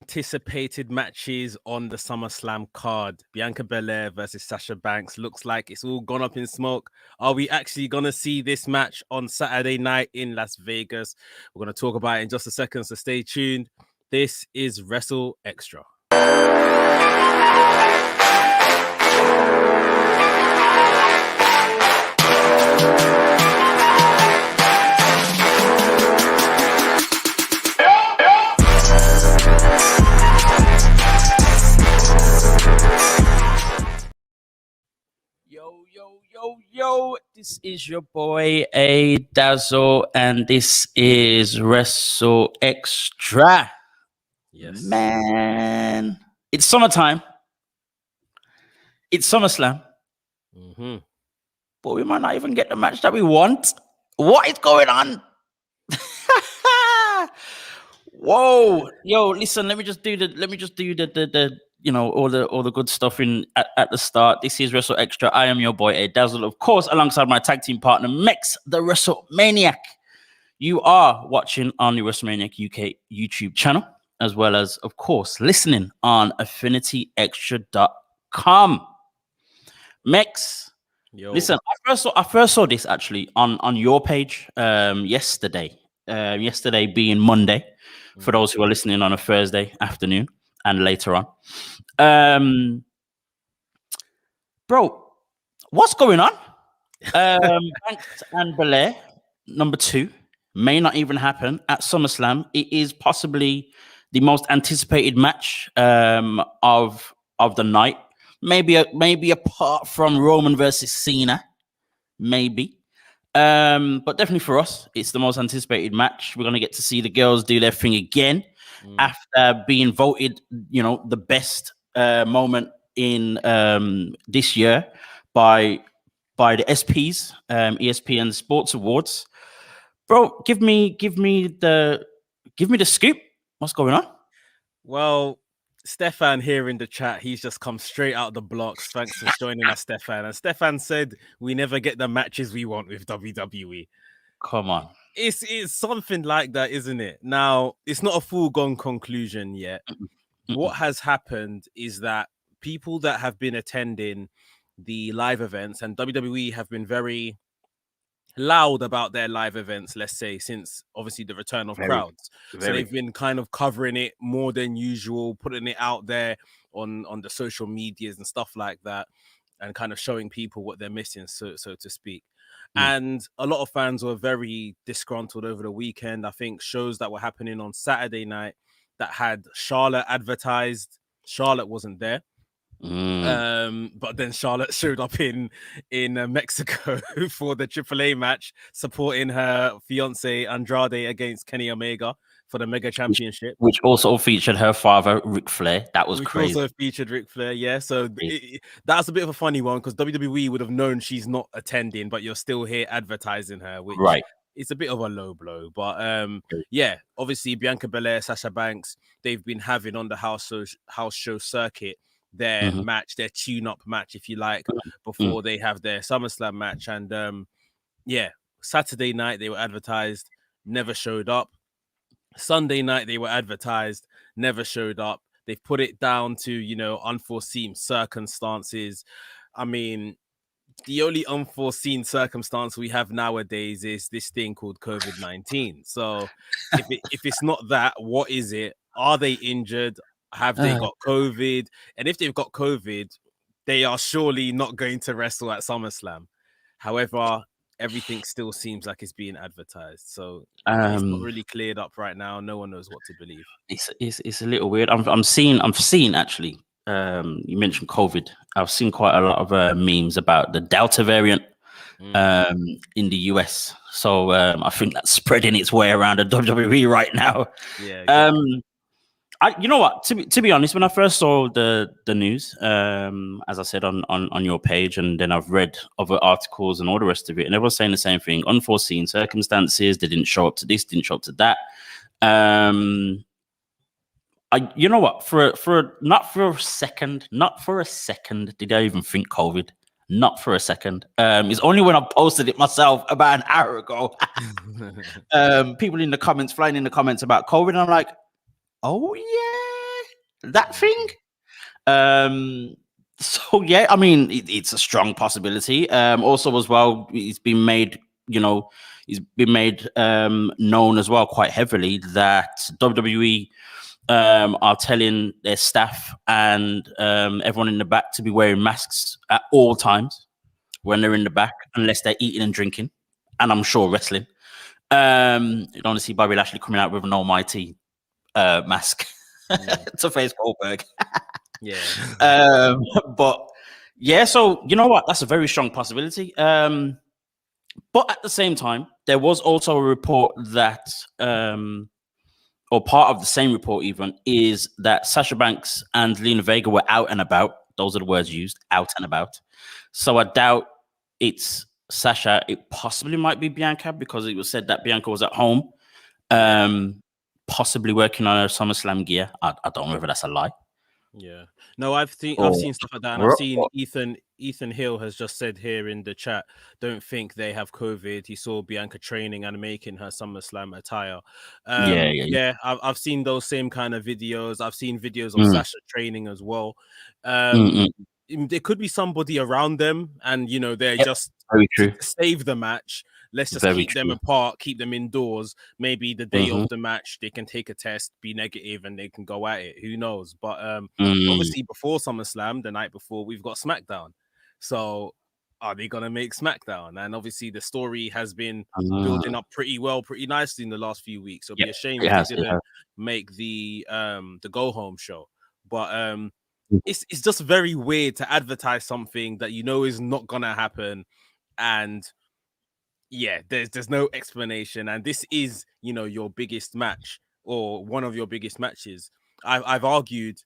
Anticipated matches on the SummerSlam card. Bianca Belair versus Sasha Banks. Looks like it's all gone up in smoke. Are we actually going to see this match on Saturday night in Las Vegas? We're going to talk about it in just a second, so stay tuned. This is WrstlXtra. Yo, this is your boy ADazzle, and this is WrstlXtra. Yes. Man, it's summertime. It's SummerSlam. But we might not even get the match that we want. What is going on? Whoa. Yo, listen, let me just do the you know, all the good stuff in at the start. This is WrstlXtra. I am your boy ADazzle, of course, alongside my tag team partner Mekz, the WrestleManiac. You are watching on the WrestleManiac UK YouTube channel, as well as, of course, listening on AffinityExtra.com. Mekz, listen, I first saw this actually on your page yesterday. Yesterday being Monday, for those who are listening on a Thursday afternoon and later on. Bro, what's going on? Banks and Belair, number 2, may not even happen at SummerSlam. It is possibly the most anticipated match of the night. Maybe apart from Roman versus Cena, maybe. But definitely for us, it's the most anticipated match. We're going to get to see the girls do their thing again after being voted, you know, the best moment in this year by the SPs, ESPN Sports Awards. Bro, give me the scoop. What's going on? Well, Stefan here in the chat, he's just come straight out of the blocks. Thanks for joining us, Stefan. And Stefan said we never get the matches we want with WWE. Come on. It's something like that, isn't it? Now, it's not a full-gone conclusion yet. What has happened is that people that have been attending the live events, and WWE have been very loud about their live events, let's say, since obviously the return of crowds. So they've been kind of covering it more than usual, putting it out there on the social medias and stuff like that, and kind of showing people what they're missing, so to speak. And a lot of fans were very disgruntled over the weekend. I think shows that were happening on Saturday night that had Charlotte advertised, Charlotte wasn't there. But then Charlotte showed up in Mexico for the AAA match, supporting her fiance Andrade against Kenny Omega for the Mega Championship, which also featured her father Ric Flair. That was crazy. Also featured Ric Flair, yeah. So that's a bit of a funny one because WWE would have known she's not attending, but you're still here advertising her, which it's a bit of a low blow. But yeah, obviously Bianca Belair, Sasha Banks, they've been having on the house show circuit their match, their tune-up match, if you like, before they have their SummerSlam match. And yeah, Saturday night they were advertised, never showed up. Sunday night they were advertised, never showed up. They've put it down to, you know, unforeseen circumstances. I mean, the only unforeseen circumstance we have nowadays is this thing called COVID-19. So if it's not that, what is it? Are they injured? Have they got COVID? And if they've got COVID, they are surely not going to wrestle at SummerSlam. However, everything still seems like it's being advertised. So it's not really cleared up right now. No one knows what to believe. It's a little weird. I'm seeing actually. You mentioned COVID. I've seen quite a lot of memes about the Delta variant in the US. So I think that's spreading its way around the WWE right now. Yeah. Exactly. You know what? To be honest, when I first saw the news, as I said on your page, and then I've read other articles and all the rest of it, and everyone's saying the same thing: unforeseen circumstances. They didn't show up to this, didn't show up to that. You know what? Not for a second did I even think COVID. Not for a second. It's only when I posted it myself about an hour ago. People in the comments, flying in the comments about COVID, and I'm like, oh yeah, that thing. So yeah, I mean, it's a strong possibility. Also, as well, it's been made, known as well quite heavily that WWE are telling their staff and everyone in the back to be wearing masks at all times when they're in the back, unless they're eating and drinking, and I'm sure wrestling. You don't want to see Bobby Lashley coming out with an almighty mask to face Goldberg. Yeah. But yeah, so you know what? That's a very strong possibility. But at the same time, there was also a report that, or part of the same report even, is that Sasha Banks and Zelina Vega were out and about. Those are the words used, out and about. So I doubt it's Sasha. It possibly might be Bianca, because it was said that Bianca was at home, possibly working on her SummerSlam gear. I don't know whether that's a lie. Yeah, no, I've seen stuff like that, and I've seen Ethan Hill has just said here in the chat, don't think they have COVID. He saw Bianca training and making her SummerSlam attire. Yeah, I've seen those same kind of videos. I've seen videos of Sasha training as well. There could be somebody around them, and they're just to save the match. Let's just keep them apart, keep them indoors. Maybe the day of the match, they can take a test, be negative, and they can go at it. Who knows? But obviously, before SummerSlam, the night before, we've got SmackDown. So are they going to make SmackDown? And obviously, the story has been building up pretty well, pretty nicely in the last few weeks. It'll be a shame if they didn't make the go-home show. But it's just very weird to advertise something that is not going to happen. And yeah, there's no explanation, and this is your biggest match, or one of your biggest matches. I've argued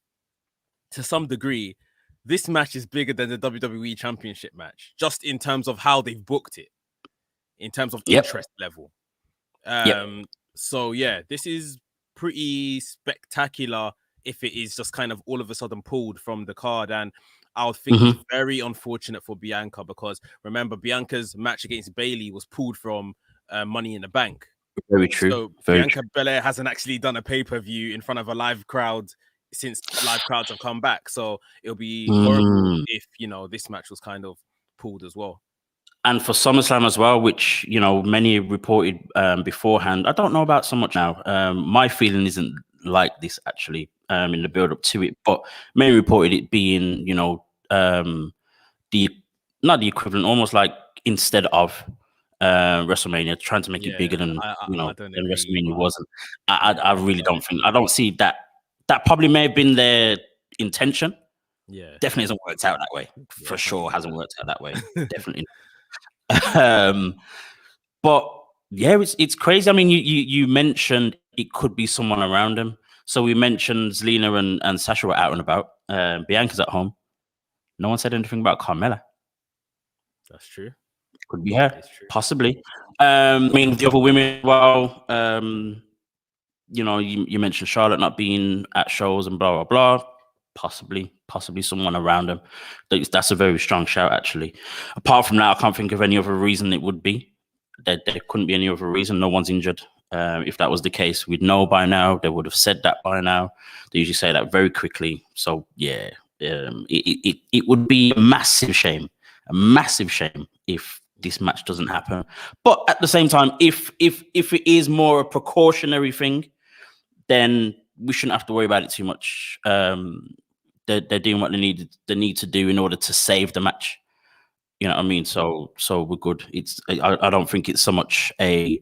to some degree this match is bigger than the WWE Championship match, just in terms of how they've booked it, in terms of interest level. So yeah, this is pretty spectacular if it is just kind of all of a sudden pulled from the card. And I would think it's very unfortunate for Bianca, because remember, Bianca's match against Bayley was pulled from Money in the Bank. Very true. So Bianca Belair hasn't actually done a pay-per-view in front of a live crowd since live crowds have come back. So it'll be horrible if this match was kind of pulled as well. And for SummerSlam as well, which many reported beforehand. I don't know about so much now. My feeling isn't like this actually in the build up to it, but many reported it being not the equivalent, almost like instead of WrestleMania, trying to make it bigger than than WrestleMania wasn't. I really don't think. I don't see that. That probably may have been their intention. Yeah, definitely hasn't worked out that way. For sure, hasn't worked out that way. Definitely. But yeah, it's crazy. I mean, you mentioned it could be someone around him. So we mentioned Zelina and Sasha were out and about. Bianca's at home. No one said anything about Carmella. That's true. Could be her, possibly. I mean, the other women, well, you mentioned Charlotte not being at shows and blah, blah, blah. Possibly someone around them. That's a very strong shout, actually. Apart from that, I can't think of any other reason it would be. There couldn't be any other reason. No one's injured. If that was the case, we'd know by now. They would have said that by now. They usually say that very quickly. So, yeah, it would be a massive shame if this match doesn't happen. But at the same time, if it is more a precautionary thing, then we shouldn't have to worry about it too much. They're doing what they need to do in order to save the match. You know what I mean? So we're good. I don't think it's so much a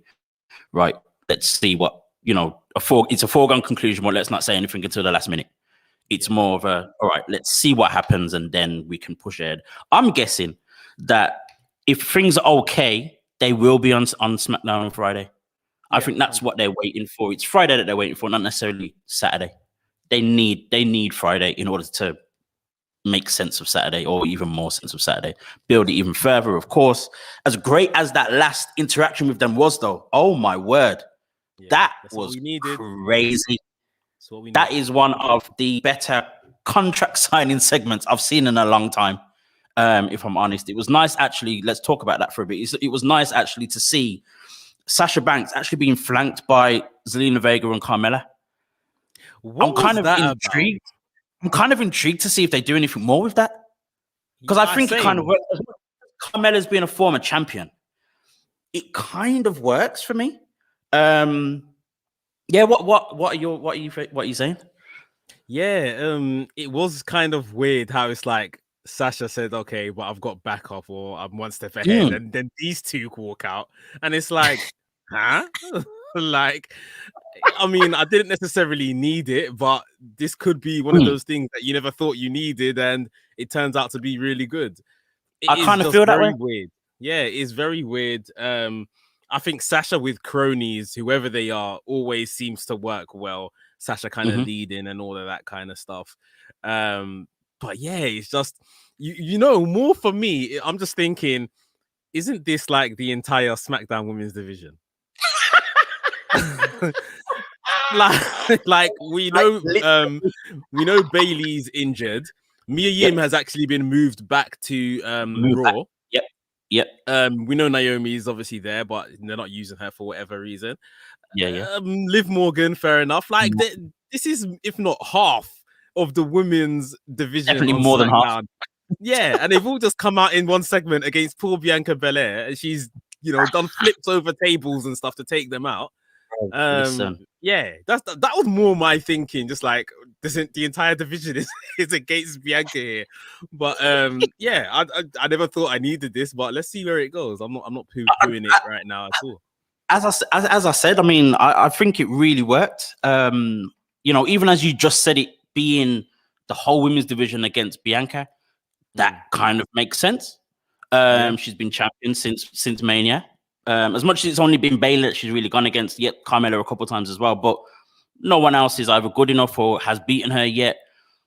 right. Let's see what it's a foregone conclusion. But let's not say anything until the last minute. It's more of a all right. Let's see what happens, and then we can push ahead. I'm guessing that if things are okay, they will be on SmackDown on Friday. I think that's what they're waiting for. It's Friday that they're waiting for, not necessarily Saturday. They need Friday in order to make sense of Saturday, or even more sense of Saturday. Build it even further, of course. As great as that last interaction with them was, though, oh my word, that was crazy. That is one of the better contract signing segments I've seen in a long time. If I'm honest, it was nice actually. Let's talk about that for a bit. It was nice actually to see Sasha Banks actually being flanked by Zelina Vega and Carmella. I'm kind of intrigued. I'm kind of intrigued to see if they do anything more with that. Because I think it kind of works. Carmella's being a former champion. It kind of works for me. Yeah, what are you saying? Yeah, it was kind of weird how it's like Sasha said, "Okay, but I've got backup, or I'm one step ahead," and then these two walk out, and it's like, huh? Like, I mean, I didn't necessarily need it, but this could be one of those things that you never thought you needed, and it turns out to be really good. I kind of feel that way. Weird. Yeah, it is very weird. I think Sasha with cronies, whoever they are, always seems to work well. Sasha kind of leading and all of that kind of stuff. But yeah, it's just you know, more for me, I'm just thinking, isn't this like the entire SmackDown women's division? like we know Bayley's injured. Mia Yim has actually been moved back to Raw. Yep. We know Naomi's obviously there, but they're not using her for whatever reason. Yeah. Liv Morgan, fair enough. Like this is, if not half of the women's division. Definitely more than half. Yeah, and they've all just come out in one segment against poor Bianca Belair, and she's done flips over tables and stuff to take them out. Yeah, that was more my thinking. Just like the entire division is against Bianca here, but yeah, I never thought I needed this, but let's see where it goes. I'm not poo-pooing it right now at all. As I said, I mean, I think it really worked. Even as you just said, it being the whole women's division against Bianca, that kind of makes sense. She's been champion since Mania. As much as it's only been Bayley that she's really gone against, yet Carmella a couple of times as well, but no one else is either good enough or has beaten her yet.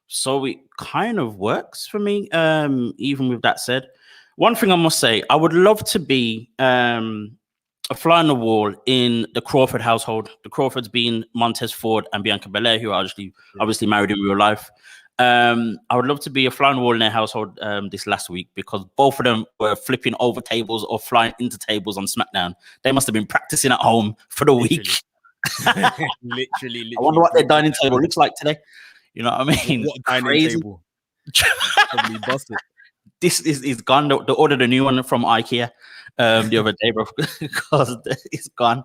So it kind of works for me. Even with that said, one thing I must say, I would love to be a fly on the wall in the Crawford household. The Crawfords being Montez Ford and Bianca Belair, who are obviously married in real life. I would love to be a fly on the wall in their household this last week, because both of them were flipping over tables or flying into tables on SmackDown. They must have been practicing at home for the week. literally. I wonder what their dining table looks like today. You know what I mean? What dining table? Probably busted. This is gone. They ordered a new one from IKEA the other day, bro, because it's gone.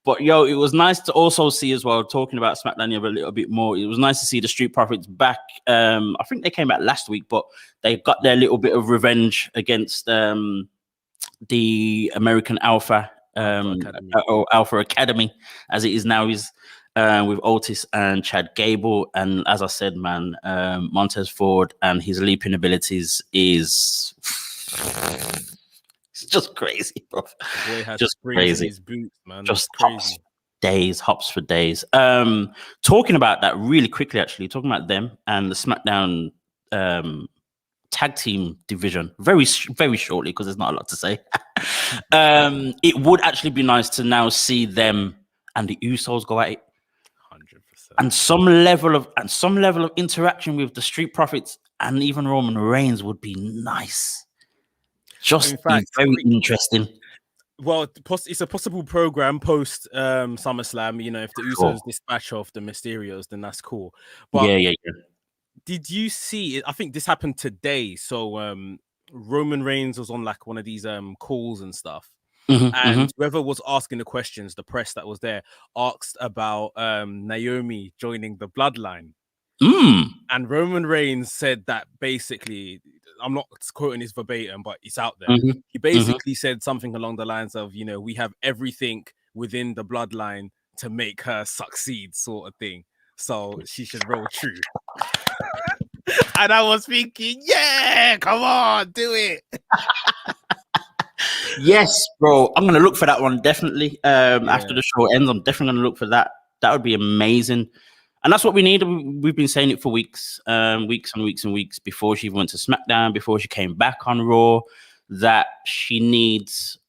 But yo, it was nice to also see as well, talking about SmackDown a little bit more. It was nice to see the Street Profits back. I think they came back last week, but they got their little bit of revenge against the American Alpha Alpha Academy, as it is now, is with Otis and Chad Gable. And as I said, man, Montez Ford and his leaping abilities is it's just crazy, bro. Just crazy. His boots, man. Just hops for days. Talking about that really quickly, actually, talking about them and the SmackDown tag team division very, very shortly, because there's not a lot to say. It would actually be nice to now see them and the Usos go at it. 100%. And some level of interaction with the Street Profits and even Roman Reigns would be nice. Just very interesting. Well, it's a possible program post SummerSlam. If the Usos dispatch off the Mysterios, then that's cool. But yeah. Did you see it? I think this happened today. So Roman Reigns was on like one of these calls and stuff. And whoever was asking the questions, the press that was there, asked about Naomi joining the Bloodline. And Roman Reigns said that basically, I'm not quoting this verbatim, but it's out there. He basically said something along the lines of, we have everything within the Bloodline to make her succeed, sort of thing. So she should roll true. And I was thinking, yeah, come on, do it. Yes, bro. I'm gonna look for that one definitely. After the show ends, I'm definitely gonna look for that. That would be amazing. And that's what we need. We've been saying it for weeks and weeks before she even went to SmackDown, before she came back on Raw, that she needs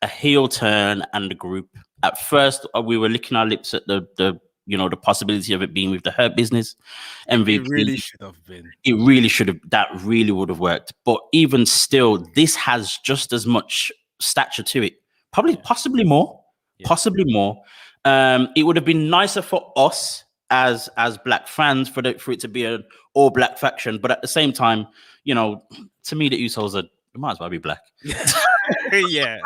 a heel turn and a group. At first, we were licking our lips at the possibility of it being with the Hurt Business. MVP. It really should have been. It really should have. That really would have worked. But even still, this has just as much stature to it. Possibly more. Possibly more. It would have been nicer for us as black fans for it to be an all black faction, but at the same time, you know, to me the Usos might as well be black. yeah.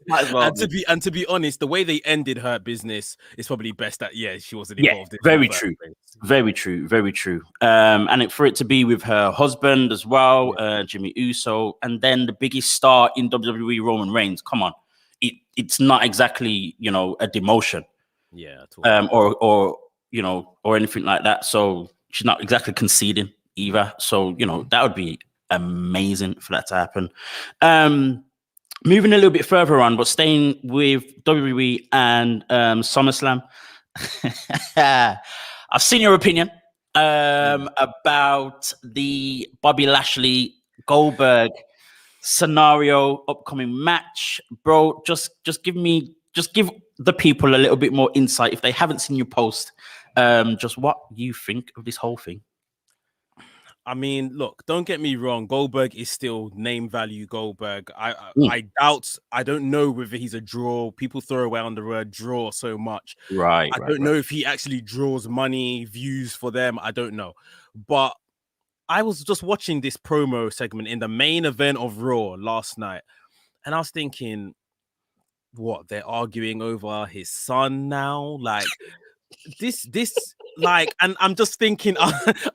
Might as well and to be honest, the way they ended Hurt Business is probably best that she wasn't involved. Very true. Very true. And for it to be with her husband as well, Jimmy Uso, and then the biggest star in WWE, Roman Reigns. Come on, it's not exactly, you know, a demotion, or anything like that. So she's not exactly conceding either. So, you know, that would be amazing for that to happen. Moving a little bit further on, but staying with WWE and SummerSlam. I've seen your opinion about the Bobby Lashley Goldberg scenario upcoming match, bro. Just give the people a little bit more insight if they haven't seen your post. Just what you think of this whole thing. I mean, look, don't get me wrong. Goldberg is still name value Goldberg. I don't know whether he's a draw. People throw around the word draw so much. I don't know if he actually draws money, views for them. I don't know. But I was just watching this promo segment in the main event of Raw last night. And I was thinking, what? They're arguing over his son now? Like, this like, and I'm just thinking,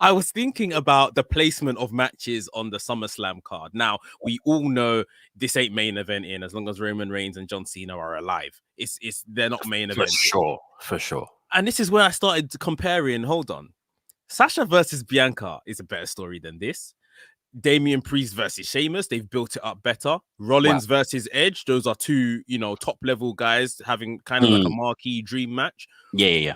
I was thinking about the placement of matches on the SummerSlam card. Now, we all know this ain't main event in as long as Roman Reigns and John Cena are alive. They're not main event. For sure. And this is where I started comparing. Hold on. Sasha versus Bianca is a better story than this. Damian Priest versus Sheamus, they've built it up better. Rollins versus Edge, those are two, you know, top level guys having kind of like a marquee dream match. Yeah.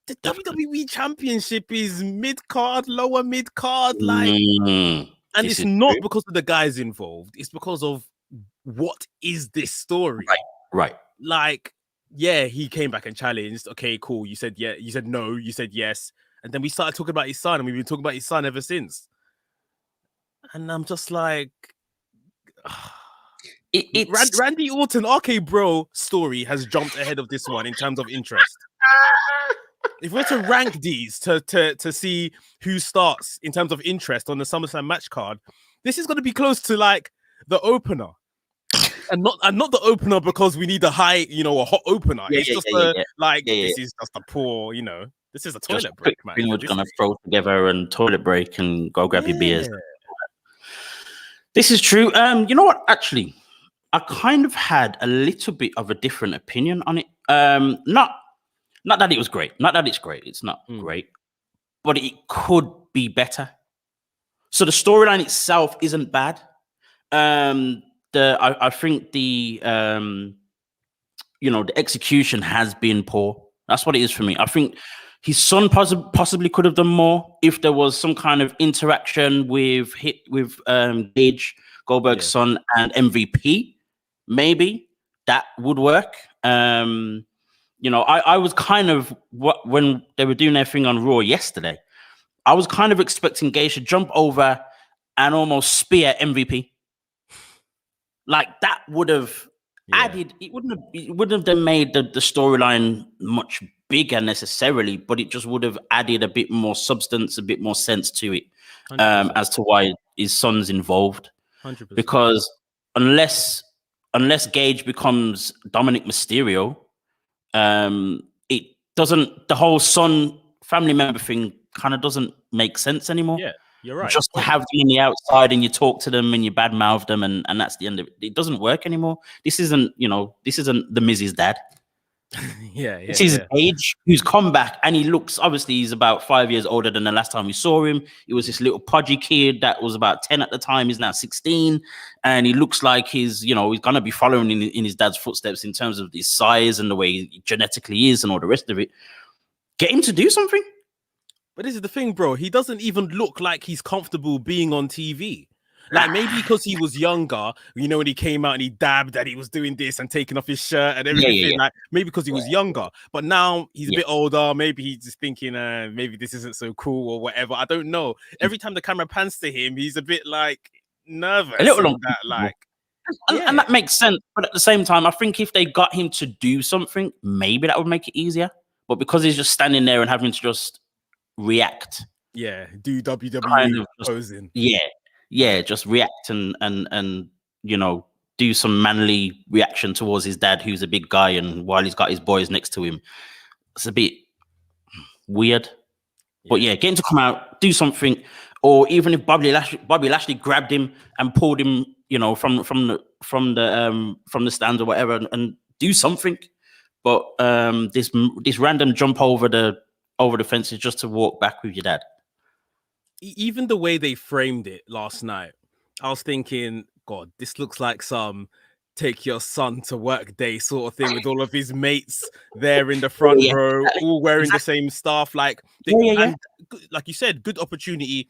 The WWE Championship is mid-card, lower mid-card, like, and it's not because of the guys involved. It's because of what is this story? Right. Like, yeah, he came back and challenged. Okay, cool. You said yeah. You said no. You said yes. And then we started talking about his son, and we've been talking about his son ever since. And I'm just like, Randy Orton, RK Bro story has jumped ahead of this one in terms of interest. If we're to rank these to see who starts in terms of interest on the SummerSlam match card, this is going to be close to like the opener, and not the opener because we need a high, you know, a hot opener. This is just a poor, you know, this is a toilet break, man. We're gonna throw together and toilet break and go grab your beers. This is true. You know what? Actually, I kind of had a little bit of a different opinion on it. Not that it was great. Not that it's great. It's not great, but it could be better. So the storyline itself isn't bad. I think the execution has been poor. That's what it is for me. I think his son possibly could have done more if there was some kind of interaction with Gage, Goldberg's son, and MVP. Maybe that would work. I was kind of when they were doing their thing on Raw yesterday, I was kind of expecting Gage to jump over and almost spear MVP. Like that would have added. It wouldn't have then made the storyline much bigger necessarily, but it just would have added a bit more substance, a bit more sense to it, as to why his son's involved. 100%. Because unless Gage becomes Dominic Mysterio, it doesn't. The whole son family member thing kind of doesn't make sense anymore. Yeah, you're right. Just to have them on the outside and you talk to them and you badmouth them and that's the end of it. It doesn't work anymore. This isn't the Miz's dad. This is Gage who's come back and he looks, obviously he's about 5 years older than the last time we saw him. He was this little podgy kid that was about 10 at the time. He's now 16 and he looks like he's going to be following in his dad's footsteps in terms of his size and the way he genetically is and all the rest of it. Get him to do something. But this is the thing, bro. He doesn't even look like he's comfortable being on TV. Like maybe because he was younger, when he came out and he dabbed that he was doing this and taking off his shirt and everything. Like maybe because he was younger, but now he's a bit older. Maybe he's just thinking, maybe this isn't so cool or whatever. I don't know. Every time the camera pans to him, he's a bit like nervous. A little and that makes sense. But at the same time, I think if they got him to do something, maybe that would make it easier. but because he's just standing there and having to just react. Yeah, do WWE kind of posing. Just react and you know, do some manly reaction towards his dad, who's a big guy, and while he's got his boys next to him. It's a bit weird. But yeah, get him to come out, do something, or even if Bobby Lashley grabbed him and pulled him, you know, from the stands or whatever, and do something. But this random jump over the fences just to walk back with your dad. Even the way they framed it last night, I was thinking, God, this looks like some take your son to work day sort of thing with all of his mates there in the front row, all wearing the same stuff. Like, and like you said, good opportunity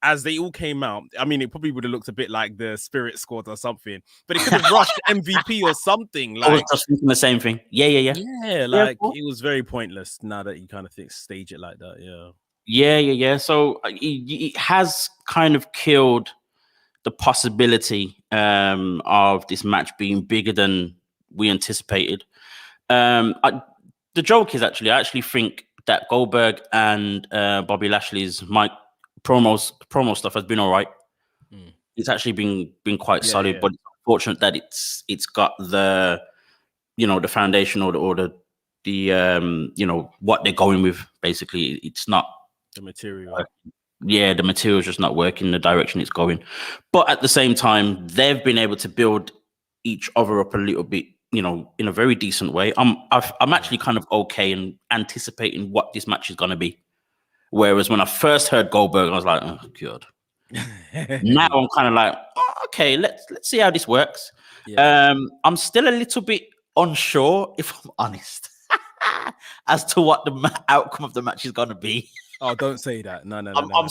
as they all came out. I mean, it probably would have looked a bit like the Spirit Squad or something, but it could have rushed MVP or something. Like, I was just thinking the same thing. Yeah, like it was very pointless now that you kind of stage it like that. Yeah. So it has kind of killed the possibility of this match being bigger than we anticipated. The joke is I actually think that Goldberg and Bobby Lashley's promo stuff has been all right. It's actually been quite solid, but it's unfortunate that it's got the, you know, the foundation or the you know, what they're going with. Basically, it's not the material. The material's just not working in the direction it's going. But at the same time, they've been able to build each other up a little bit, you know, in a very decent way. I'm actually kind of okay and anticipating what this match is going to be. Whereas when I first heard Goldberg, I was like, oh God. Now I'm kind of like, oh, okay, let's see how this works. I'm still a little bit unsure, if I'm honest, as to what the outcome of the match is going to be. Oh, don't say that. No. I'm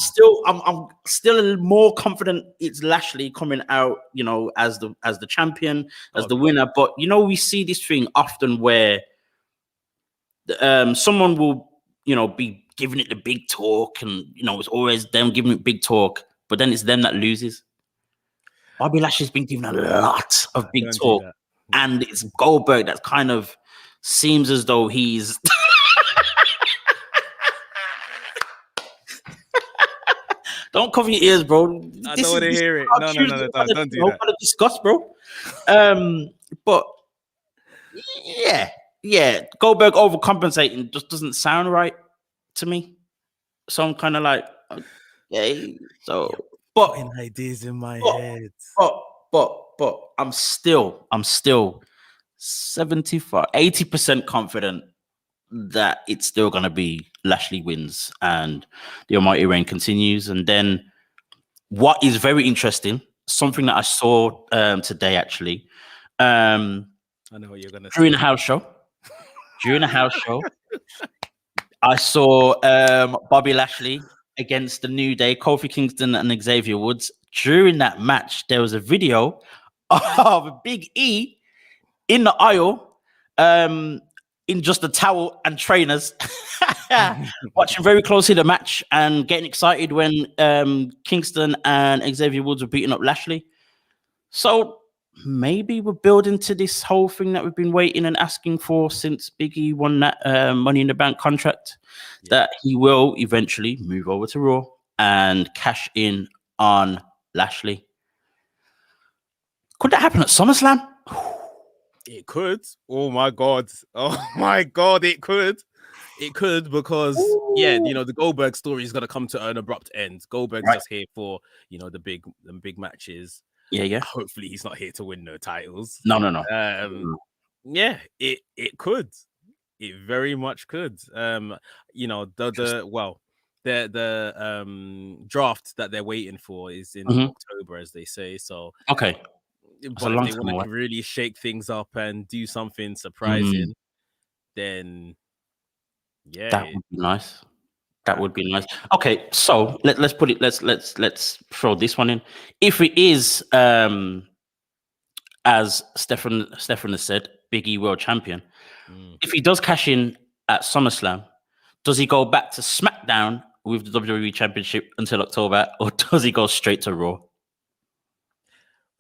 still more confident it's Lashley coming out, you know, as the champion, as the winner. But you know, we see this thing often where someone will, you know, be giving it the big talk, and you know, it's always them giving it big talk, but then it's them that loses. Bobby Lashley's been given a lot of big talk, and it's Goldberg that kind of seems as though he's Don't cover your ears, bro. I don't want to hear it. No, don't do that. Discuss, bro. But yeah, Goldberg overcompensating just doesn't sound right to me. So I'm kind of like, okay. So, but ideas in my head. But I'm still 75, 80% confident that it's still going to be Lashley wins and the almighty reign continues. And then what is very interesting, something that I saw today actually, I know what you're going to say. During a house show, I saw Bobby Lashley against the New Day, Kofi Kingston and Xavier Woods. During that match, there was a video of Big E in the aisle, in just a towel and trainers, watching very closely the match and getting excited when Kingston and Xavier Woods were beating up Lashley. So maybe we're building to this whole thing that we've been waiting and asking for since Big E won that Money in the Bank contract, that he will eventually move over to Raw and cash in on Lashley. Could that happen at SummerSlam? It could. Oh my god, it could. It could, because you know, the Goldberg story is going to come to an abrupt end. Goldberg's just here for, you know, the big matches. Yeah. Hopefully he's not here to win no titles. No. Yeah, it could. It very much could. You know, the draft that they're waiting for is in October, as they say. So okay. But if they want to really shake things up and do something surprising, then that would be nice. That would be nice. Okay, so let's put it. Let's throw this one in. If it is, as Stefan has said, Big E world champion. If he does cash in at SummerSlam, does he go back to SmackDown with the WWE Championship until October, or does he go straight to Raw?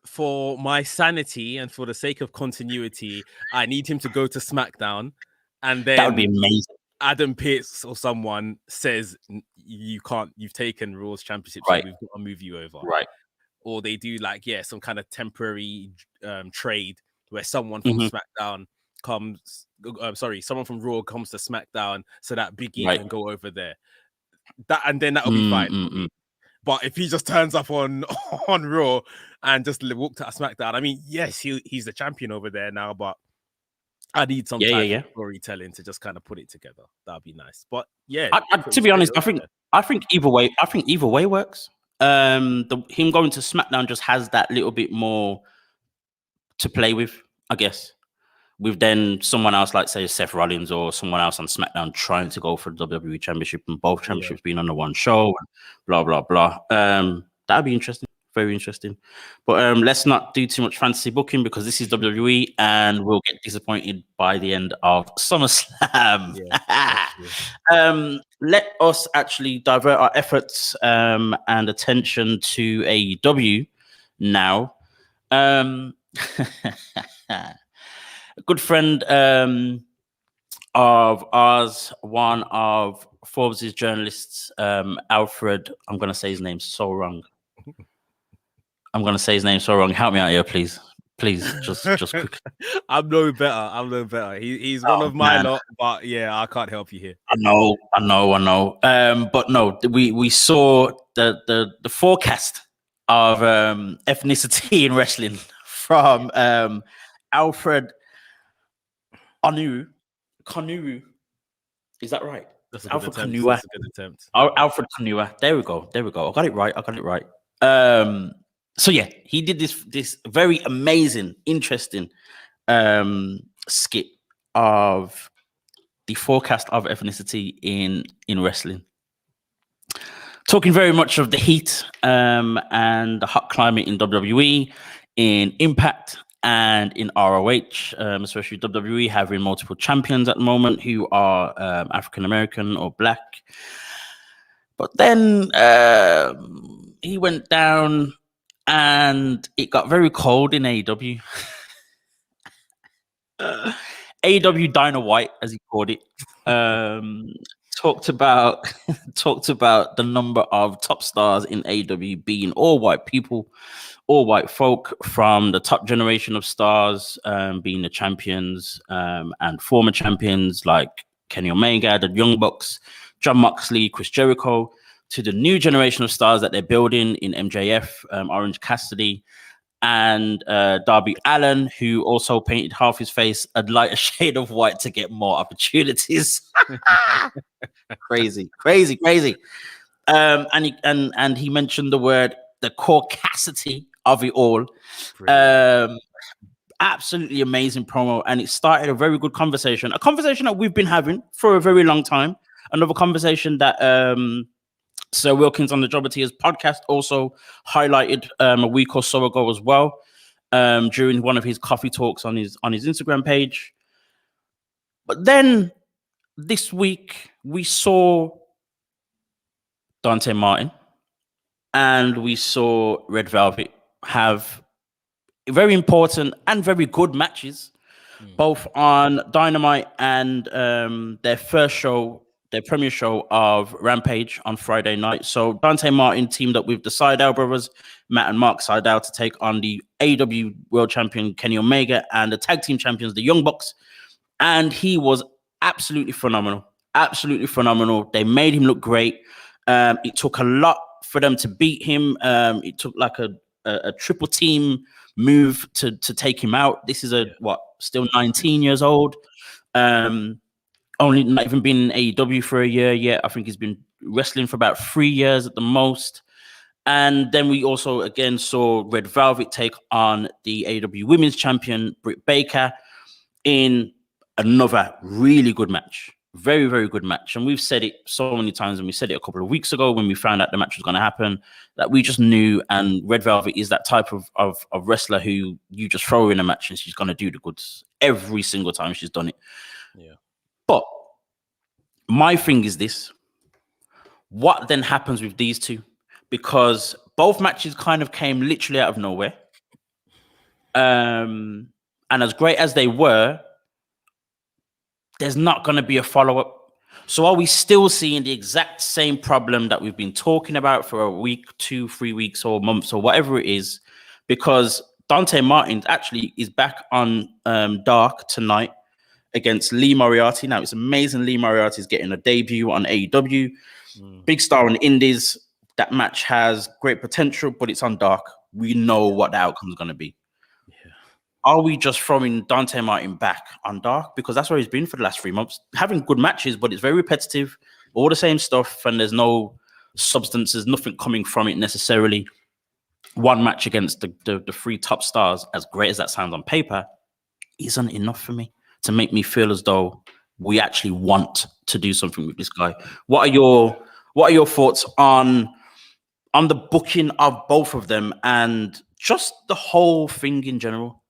For my sanity and for the sake of continuity, I need him to go to SmackDown, and then that would be amazing. Adam Pearce or someone says you can't, you've taken Raw's championship, so we've got to move you over. Right. Or they do like, some kind of temporary trade where someone from SmackDown comes, someone from Raw comes to SmackDown so that Big E can go over there. And then that'll be fine for me. But if he just turns up on Raw and just walked out of SmackDown, I mean, yes, he's the champion over there now, but I need some type of storytelling to just kind of put it together. That'd be nice. But yeah, to be honest, I think either way works. Him going to SmackDown just has that little bit more to play with, I guess. With then someone else, like say Seth Rollins or someone else on SmackDown trying to go for the WWE Championship and both championships being on the one show, and blah blah blah. That'd be interesting, very interesting. But let's not do too much fantasy booking because this is WWE and we'll get disappointed by the end of SummerSlam. Let us actually divert our efforts and attention to AEW now. A good friend of ours, one of Forbes' journalists, Alfred. I'm going to say his name so wrong. Help me out here, please. Please, just quick. I'm no better. He's one of my lot, but yeah, I can't help you here. I know. But no, we saw the forecast of ethnicity in wrestling from Alfred Konuru. Is that right? That's Alfred Konuru. That's a good attempt. Alfred Konuru. There we go. I got it right. So yeah, he did this very amazing, interesting skit of the forecast of ethnicity in wrestling. Talking very much of the heat and the hot climate in WWE, in Impact, and in ROH, especially WWE having multiple champions at the moment who are African American or Black. But then he went down and it got very cold in AEW. AEW Dana White, as he called it, talked about the number of top stars in AEW being all white people, all white folk from the top generation of stars, being the champions and former champions like Kenny Omega, the Young Bucks, Jon Moxley, Chris Jericho, to the new generation of stars that they're building in MJF, Orange Cassidy, and Darby Allin, who also painted half his face a lighter shade of white to get more opportunities. Crazy. And he mentioned the caucasity of it all. Absolutely amazing promo, and it started a very good conversation. A conversation that we've been having for a very long time. Another conversation that Sir Wilkins on the Jobberteers podcast also highlighted a week or so ago as well, during one of his coffee talks on his Instagram page. But then this week we saw Dante Martin and we saw Red Velvet have very important and very good matches, both on Dynamite and their premiere show of Rampage on Friday night. So Dante Martin teamed up with the Sydal brothers, Matt and Mark Sydal, to take on the AEW World Champion Kenny Omega and the tag team champions, the Young Bucks. And he was absolutely phenomenal. They made him look great. It took a lot for them to beat him. It took like a triple team move to take him out. This is still 19 years old. Only not even been in AEW for a year yet. I think he's been wrestling for about 3 years at the most. And then we also again saw Red Velvet take on the AEW Women's Champion Britt Baker in another really good match. Very, very good match. And we've said it so many times, and we said it a couple of weeks ago when we found out the match was going to happen, that we just knew. And Red Velvet is that type of wrestler who you just throw her in a match and she's going to do the goods every single time she's done it. Yeah. But my thing is this. What then happens with these two? Because both matches kind of came literally out of nowhere. And as great as they were, there's not going to be a follow-up. So are we still seeing the exact same problem that we've been talking about for a week, 2, 3 weeks, or months, or whatever it is? Because Dante Martin actually is back on Dark tonight against Lee Moriarty. Now, it's amazing Lee Moriarty is getting a debut on AEW. Big star in the Indies. That match has great potential, but it's on Dark. We know what the outcome is going to be. Yeah. Are we just throwing Dante Martin back on Dark? Because that's where he's been for the last 3 months. Having good matches, but it's very repetitive. All the same stuff, and there's no substance. There's nothing coming from it necessarily. One match against the 3 top stars, as great as that sounds on paper, isn't enough for me to make me feel as though we actually want to do something with this guy. What are your thoughts on the booking of both of them and just the whole thing in general?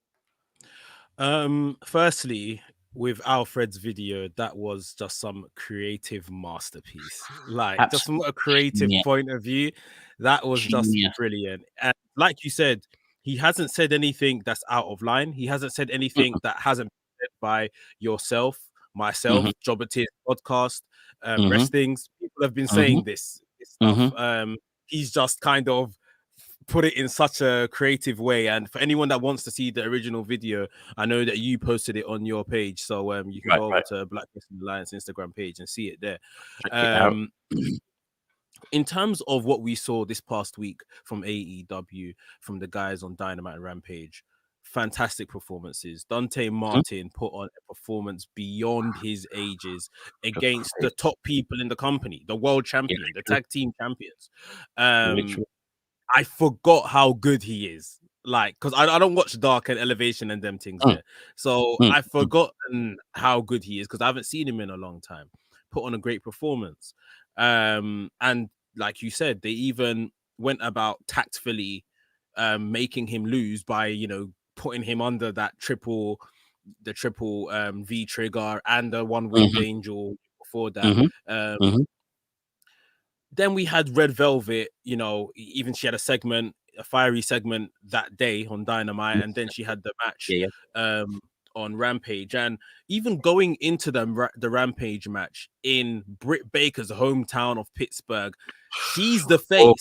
Firstly, with Alfred's video, that was just some creative masterpiece. Like, Absolutely. just from a creative point of view, that was just brilliant. And like you said, he hasn't said anything that's out of line. He hasn't said anything that hasn't been said by yourself, myself, Jobber Tears podcast, Wrestlings. People have been saying this stuff. He's just kind of put it in such a creative way. And for anyone that wants to see the original video, I know that you posted it on your page, so you can go over to Black Wrestling Alliance Instagram page and see it there. In terms of what we saw this past week from AEW, from the guys on Dynamite and Rampage, fantastic performances. Dante Martin put on a performance beyond his ages against the top people in the company, the world champion, the tag team champions. I forgot how good he is. Like, because I don't watch Dark and Elevation and them things there. So I've forgotten how good he is because I haven't seen him in a long time. Put on a great performance. And like you said, they even went about tactfully making him lose by, putting him under that triple V trigger and the one winged angel before that. Then we had Red Velvet, even she had a fiery segment that day on Dynamite, and then she had the match on Rampage. And even going into the Rampage match in Britt Baker's hometown of Pittsburgh, she's the face.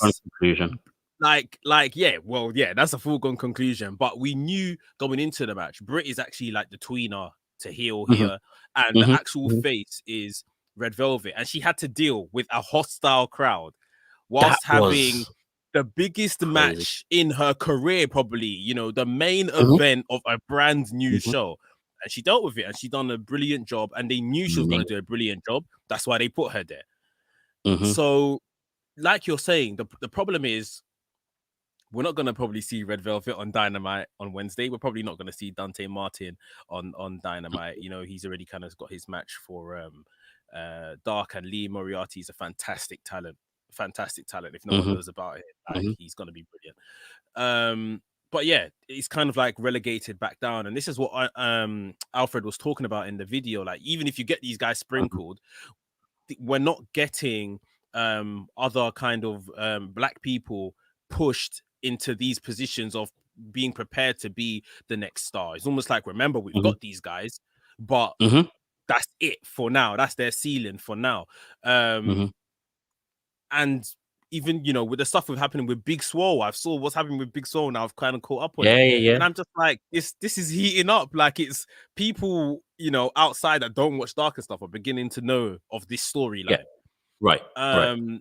That's a foregone conclusion. But we knew going into the match, Britt is actually like the tweener to heel here, and the actual face is Red Velvet, and she had to deal with a hostile crowd whilst having the biggest match in her career, probably, the main event of a brand new show. And she dealt with it, and she done a brilliant job, and they knew she was going to do a brilliant job. That's why they put her there. So, like you're saying, the problem is we're not going to probably see Red Velvet on Dynamite on Wednesday. We're probably not going to see Dante Martin on Dynamite. He's already kind of got his match for Dark, and Lee Moriarty is a fantastic talent. If no one knows about it, he's going to be brilliant. But yeah, it's kind of like relegated back down. And this is what Alfred was talking about in the video. Like, even if you get these guys sprinkled, we're not getting other kind of black people pushed into these positions of being prepared to be the next star. It's almost like, remember, we've got these guys, but that's it for now. That's their ceiling for now. And even, with the stuff that's happening with Big Swole, I've saw what's happening with Big Swole now. I've kind of caught up on it. And I'm just like, this is heating up. Like, it's people, outside that don't watch Dark and stuff are beginning to know of this storyline. Right. And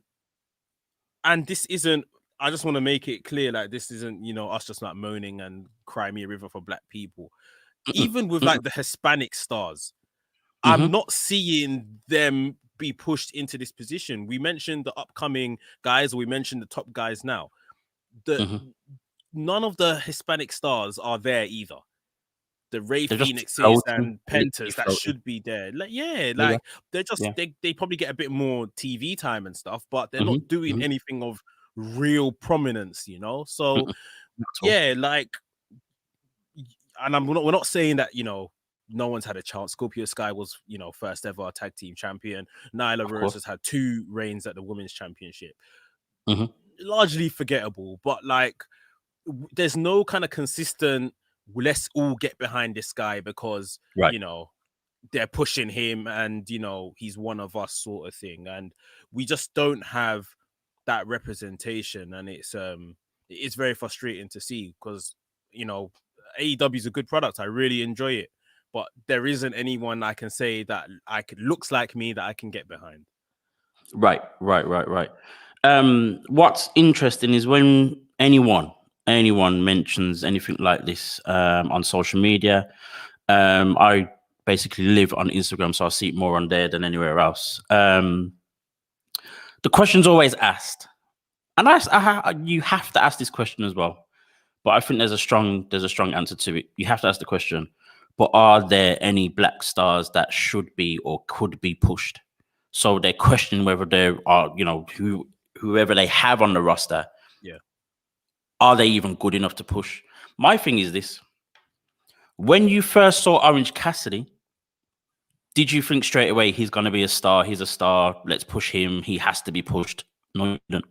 this isn't, I just want to make it clear, like, this isn't, us just like moaning and cry me a river for black people. Even with like the Hispanic stars, I'm not seeing them be pushed into this position. We mentioned the upcoming guys, or we mentioned the top guys now. None of the Hispanic stars are there either. The Ray Phoenixes and Pentas that should be there. They're just they probably get a bit more TV time and stuff, but they're not doing anything of real prominence, So like, and we're not saying that no one's had a chance. Scorpio Sky was first ever tag team champion. Nyla Rose has had 2 reigns at the women's championship. Largely forgettable, but like, there's no kind of consistent, let's all get behind this guy because they're pushing him and, you know, he's one of us sort of thing. And we just don't have that representation. And it's very frustrating to see because, you know, AEW is a good product. I really enjoy it. But there isn't anyone I can say that looks like me that I can get behind. Right. What's interesting is when anyone mentions anything like this on social media. I basically live on Instagram, so I see it more on there than anywhere else. The question's always asked, and you have to ask this question as well. But I think there's a strong answer to it. You have to ask the question. But are there any black stars that should be or could be pushed? So they're questioning whether there are, you know, whoever they have on the roster. Yeah. Are they even good enough to push? My thing is this. When you first saw Orange Cassidy, did you think straight away he's going to be a star? He's a star. Let's push him. He has to be pushed. No, you didn't.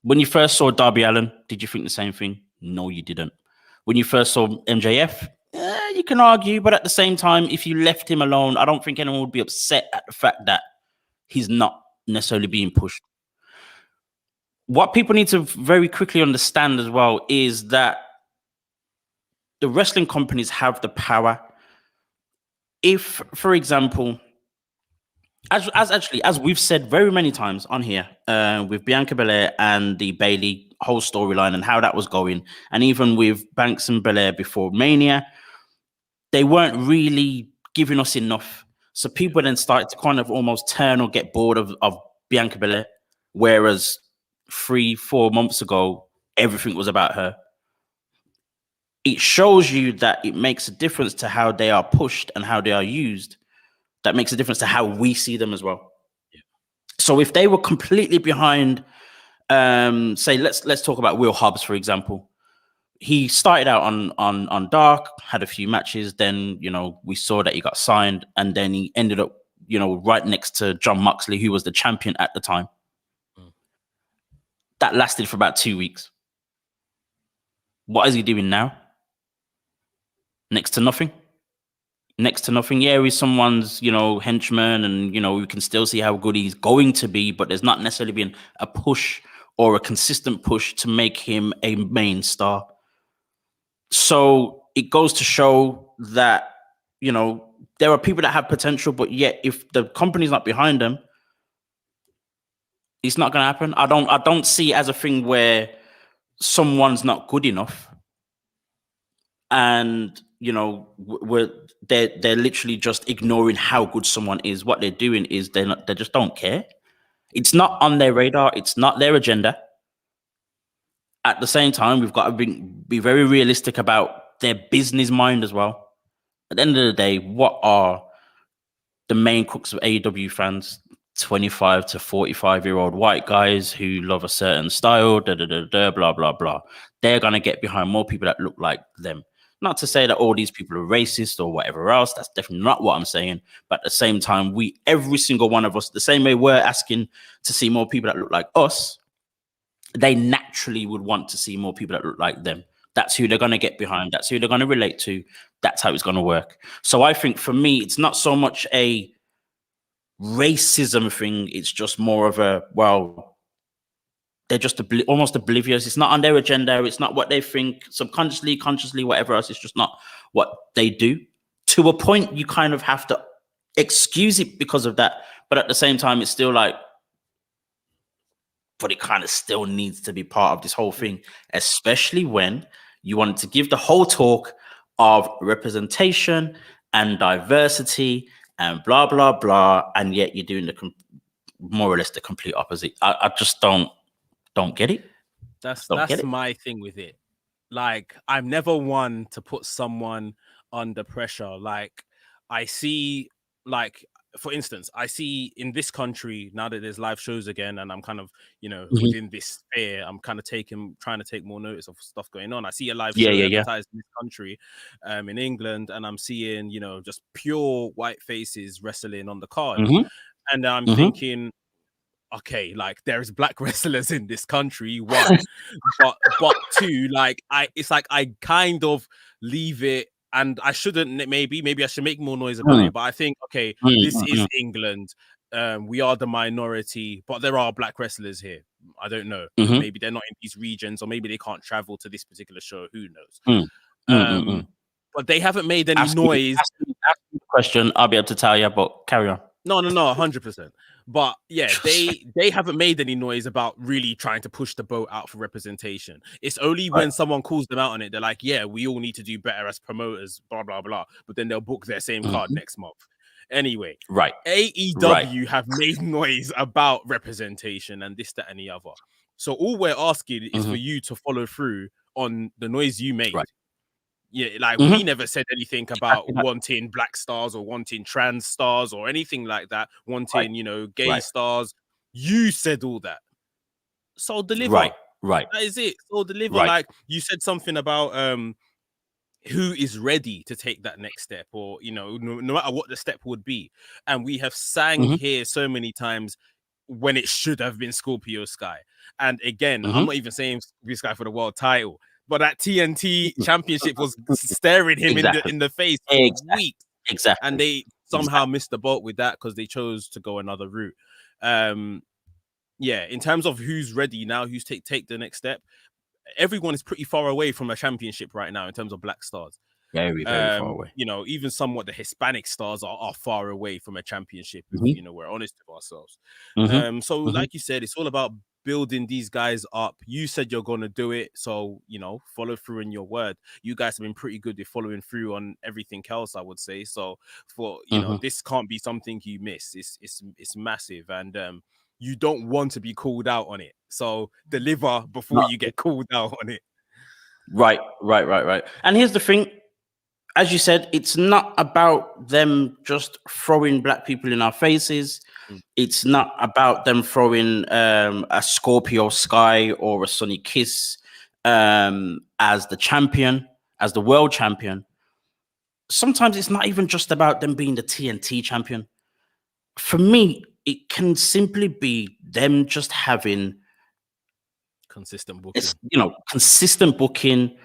When you first saw Darby Allin, did you think the same thing? No, you didn't. When you first saw MJF, you can argue, but at the same time, if you left him alone, I don't think anyone would be upset at the fact that he's not necessarily being pushed. What people need to very quickly understand as well is that the wrestling companies have the power. If, for example, as we've said very many times on here, with Bianca Belair and the Bayley whole storyline and how that was going, and even with Banks and Belair before Mania, they weren't really giving us enough. So people then started to kind of almost turn or get bored of Bianca Belair, whereas 3-4 months ago, everything was about her. It shows you that it makes a difference to how they are pushed and how they are used. That makes a difference to how we see them as well. Yeah. So if they were completely behind, say, let's talk about Will Hobbs, for example. He started out on Dark, had a few matches. Then, you know, we saw that he got signed, and then he ended up, you know, right next to Jon Moxley, who was the champion at the time. That lasted for about 2 weeks. What is he doing now? Next to nothing. Yeah, he's someone's, you know, henchman, and, you know, we can still see how good he's going to be, but there's not necessarily been a push or a consistent push to make him a main star. So it goes to show that, you know, there are people that have potential, but yet if the company's not behind them, it's not going to happen. I don't see it as a thing where someone's not good enough, and, you know, they're literally just ignoring how good someone is. What they're doing is they just don't care. It's not on their radar. It's not their agenda. At the same time, we've got to be very realistic about their business mind as well. At the end of the day, what are the main crux of AEW fans? 25 to 45-year-old white guys who love a certain style, blah, blah, blah. They're going to get behind more people that look like them. Not to say that all these people are racist or whatever else. That's definitely not what I'm saying. But at the same time, every single one of us, the same way we're asking to see more people that look like us, they naturally would want to see more people that look like them. That's who they're going to get behind. That's who they're going to relate to. That's how it's going to work. So I think for me, it's not so much a racism thing. It's just more of a, well, they're just almost oblivious. It's not on their agenda. It's not what they think subconsciously, consciously, whatever else. It's just not what they do. To a point, you kind of have to excuse it because of that. But at the same time, it's still like, but it kind of still needs to be part of this whole thing, especially when you want to give the whole talk of representation and diversity and blah, blah, blah. And yet you're doing more or less the complete opposite. I just don't get it. That's my thing with it. Like, I'm never one to put someone under pressure. Like, I see, like, for instance, I see in this country, now that there's live shows again, and I'm kind of, you know, within this sphere, I'm kind of trying to take more notice of stuff going on. I see a live show advertised in this country, in England, and I'm seeing, you know, just pure white faces wrestling on the card. And I'm thinking, okay, like, there's black wrestlers in this country, one, but two, like, it's like I kind of leave it and I shouldn't, maybe I should make more noise about it, but I think, okay, this is England. We are the minority, but there are black wrestlers here. I don't know. Maybe they're not in these regions, or maybe they can't travel to this particular show. Who knows? But they haven't made any noise. Ask me the question, I'll be able to tell you, but carry on. No, 100%. But yeah, they haven't made any noise about really trying to push the boat out for representation. It's only when someone calls them out on it, they're like, yeah, we all need to do better as promoters, blah, blah, blah. But then they'll book their same card next month. Anyway, AEW have made noise about representation and this, that, and the other. So all we're asking is for you to follow through on the noise you made. Yeah, like we never said anything about wanting black stars or wanting trans stars or anything like that, wanting, you know, gay stars. You said all that. So deliver. That is it. So deliver. Like you said something about who is ready to take that next step, or, you know, no matter what the step would be. And we have sang here so many times when it should have been Scorpio Sky. And again, I'm not even saying Scorpio Sky for the world title, but that TNT championship was staring him in the face for weeks. And they somehow missed the boat with that because they chose to go another route. Yeah, in terms of who's ready now, who's take the next step, everyone is pretty far away from a championship right now in terms of black stars. Very far away. You know, even somewhat the Hispanic stars are far away from a championship. You know, we're honest with ourselves. So like you said, it's all about building these guys up. You said you're going to do it, so, you know, follow through in your word. You guys have been pretty good with following through on everything else, I would say. So for, you know, this can't be something you miss. It's massive, and you don't want to be called out on it. So deliver before you get called out on it. Right. And here's the thing. As you said, it's not about them just throwing black people in our faces. It's not about them throwing a Scorpio Sky or a Sonny Kiss as the champion, as the world champion. Sometimes it's not even just about them being the TNT champion. For me, it can simply be them just having consistent booking. Consistent booking,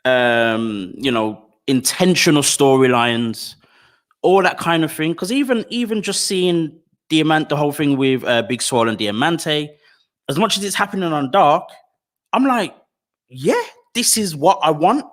you know, intentional storylines, all that kind of thing. Because even just seeing the whole thing with Big Swole and Diamante, as much as it's happening on Dark, I'm like, yeah, this is what I want.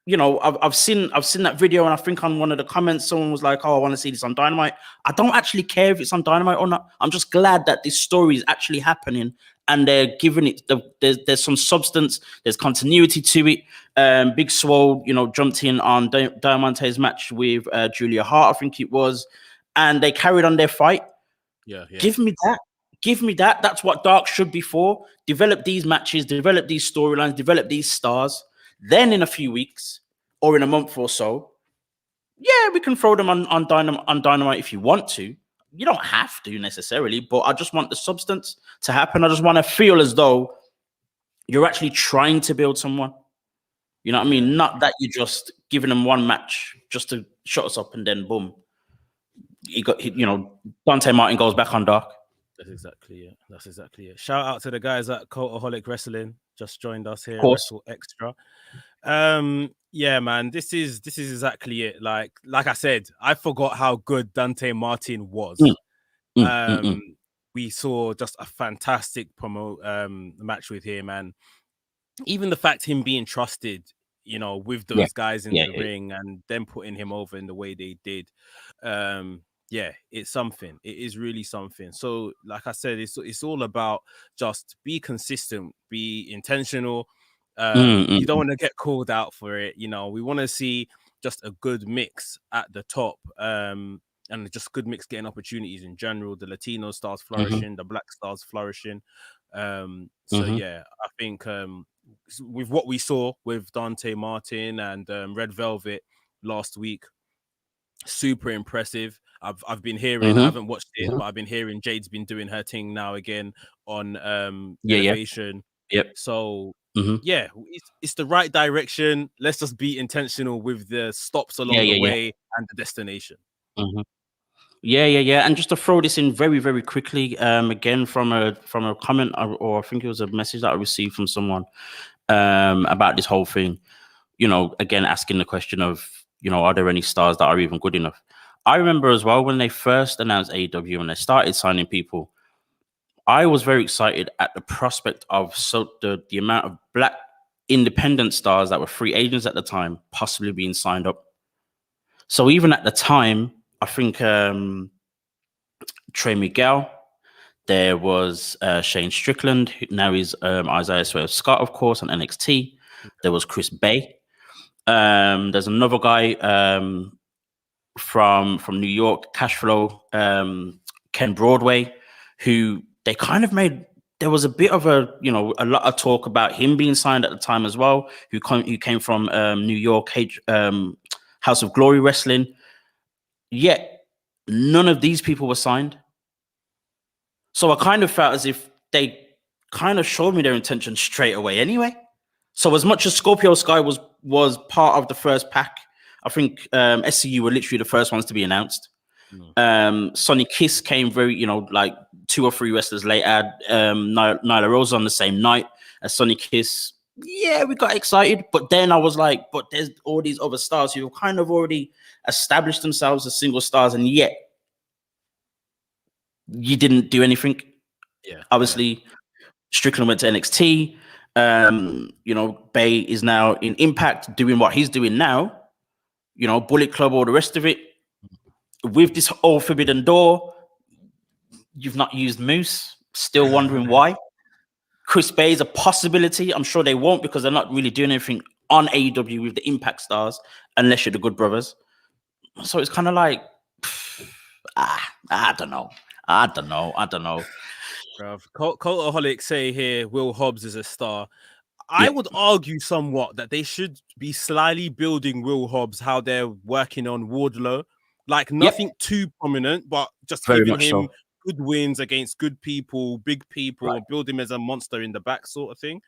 You know, I've seen that video, and I think on one of the comments, someone was like, "Oh, I want to see this on Dynamite." I don't actually care if it's on Dynamite or not. I'm just glad that this story is actually happening, and they're giving it. There's some substance. There's continuity to it. Big Swole, you know, jumped in on Diamante's match with Julia Hart, I think it was, and they carried on their fight. Yeah. Give me that. Give me that. That's what Dark should be for. Develop these matches. Develop these storylines. Develop these stars. Then in a few weeks or in a month or so, yeah, we can throw them on Dynamite if you want to. You don't have to necessarily, but I just want the substance to happen. I just want to feel as though you're actually trying to build someone. You know what I mean? Not that you're just giving them one match just to shut us up and then boom. Dante Martin goes back on Dark. That's exactly it. Shout out to the guys at Cultaholic Wrestling, just joined us here at WrstlXtra. Yeah, man, this is exactly it. Like I said, I forgot how good Dante Martin was. We saw just a fantastic match with him, and even the fact him being trusted, you know, with those guys in the ring and them putting him over in the way they did. Yeah, it's something. It is really something. So, like I said, it's all about just be consistent, be intentional. You don't want to get called out for it. You know, we want to see just a good mix at the top, and just good mix getting opportunities in general. The Latino stars flourishing, the black stars flourishing. So yeah, I think with what we saw with Dante Martin and Red Velvet last week, super impressive. I've been hearing, I haven't watched it, but I've been hearing Jade's been doing her thing now again on Elevation. So yeah, it's the right direction. Let's just be intentional with the stops along the way and the destination. And just to throw this in very, very quickly, again from a comment, or I think it was a message that I received from someone about this whole thing. You know, again asking the question of, are there any stars that are even good enough? I remember as well when they first announced AEW and they started signing people, I was very excited at the prospect of the amount of black independent stars that were free agents at the time possibly being signed up. So even at the time, I think Trey Miguel, there was Shane Strickland, who now is Isaiah Swerve Scott, of course, on NXT. There was Chris Bay. There's another guy from New York, Cashflow, Ken Broadway, who they kind of made. There was a bit of a lot of talk about him being signed at the time as well. Who came from New York, House of Glory Wrestling. Yet none of these people were signed. So I kind of felt as if they kind of showed me their intention straight away anyway. So as much as Scorpio Sky was part of the first pack, I think SCU were literally the first ones to be announced. Sonny Kiss came very, like 2 or 3 wrestlers later. Nyla Rose on the same night as Sonny Kiss. Yeah, we got excited. But then I was like, but there's all these other stars who have kind of already established themselves as single stars, and yet you didn't do anything. Yeah. Obviously, Strickland went to NXT. Bay is now in Impact doing what he's doing now. Bullet Club, all the rest of it. With this whole Forbidden Door, you've not used Moose. Still wondering why. Chris Bay is a possibility. I'm sure they won't because they're not really doing anything on AEW with the Impact stars unless you're the Good Brothers. So it's kind of like, I don't know. Cultaholic say here, Will Hobbs is a star. I would argue somewhat that they should be slyly building Will Hobbs how they're working on Wardlow. Like nothing too prominent, but just very giving him so. Good wins against good people, big people, build him as a monster in the back sort of thing.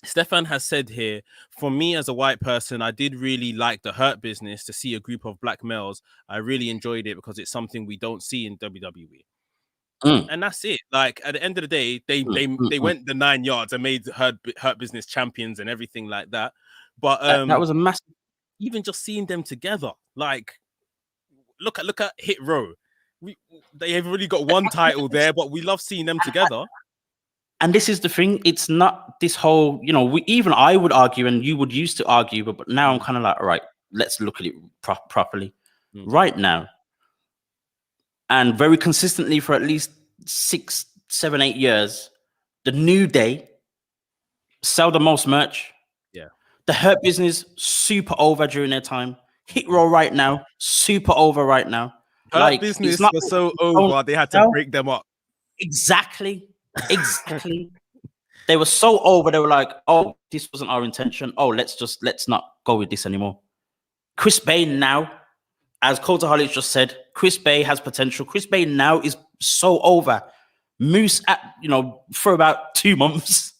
Stefan has said here, for me as a white person, I did really like the Hurt Business to see a group of black males. I really enjoyed it because it's something we don't see in WWE. And that's it. Like at the end of the day, they went the 9 yards and made Hurt Business champions and everything like that. But that was a massive. Even just seeing them together, like look at Hit Row. They have really got one title there, but we love seeing them together. And this is the thing. It's not this whole, even I would argue, and you would used to argue, but now I'm kind of like, all right, let's look at it properly. Right now, and very consistently for at least 6, 7, 8 years, the New Day sell the most merch. Yeah. The Hurt Business, super over during their time. Hit Row right now, super over right now. Hurt Business was so over, they had to break them up. Exactly. They were so over, they were like, oh, this wasn't our intention. Oh, let's not go with this anymore. Chris Bay now, as Cultaholic just said, Chris Bay has potential. Chris Bay now is so over. Moose for about 2 months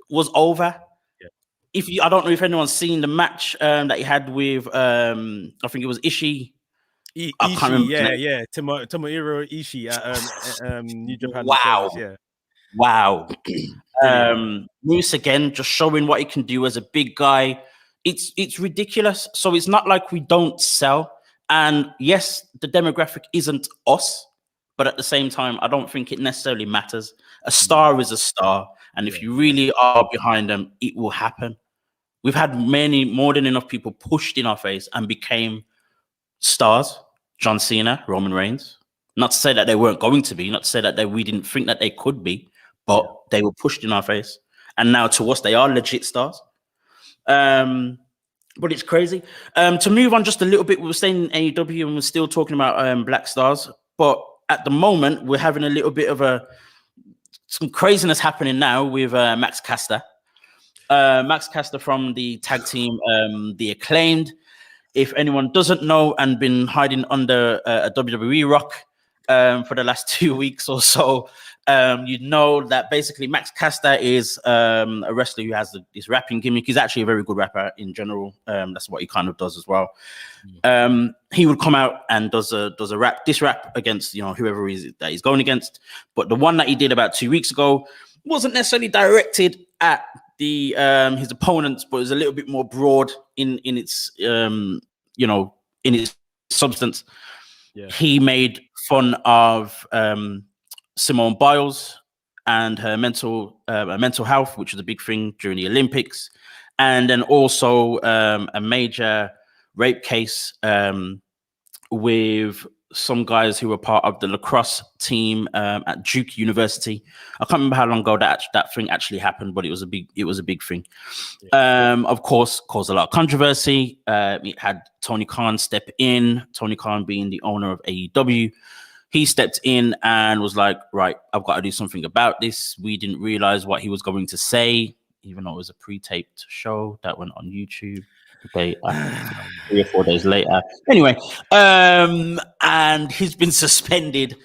was over. Yeah. I don't know if anyone's seen the match that he had with I think it was Ishii. Ishii, Tomohiro Ishii at New Japan. Wow. Moose again, just showing what he can do as a big guy. It's ridiculous. So it's not like we don't sell. And yes, the demographic isn't us, but at the same time, I don't think it necessarily matters. A star is a star. And if you really are behind them, it will happen. We've had more than enough people pushed in our face and became stars. John Cena, Roman Reigns. Not to say that they weren't going to be, not to say that we didn't think that they could be, but they were pushed in our face. And now to us, they are legit stars. But it's crazy. To move on just a little bit, we were staying in AEW and we're still talking about black stars. But at the moment, we're having a little bit of some craziness happening now with Max Caster. Max Caster from the tag team, The Acclaimed. If anyone doesn't know and been hiding under a WWE rock for the last 2 weeks or so, you know that basically Max Caster is a wrestler who has this rapping gimmick. He's actually a very good rapper in general. That's what he kind of does as well. He would come out and does a diss rap against whoever that he's going against. But the one that he did about 2 weeks ago wasn't necessarily directed at his opponents, but it was a little bit more broad in its in its substance. Yeah. He made fun of Simone Biles and her mental health, which was a big thing during the Olympics, and then also a major rape case with some guys who were part of the lacrosse team at Duke University. I can't remember how long ago that thing actually happened, but it was a big thing. Yeah. Of course, caused a lot of controversy. It had Tony Khan step in. Tony Khan being the owner of AEW, he stepped in and was like, "Right, I've got to do something about this." We didn't realize what he was going to say, even though it was a pre-taped show that went on YouTube. 3 or 4 days later. Anyway, and he's been suspended,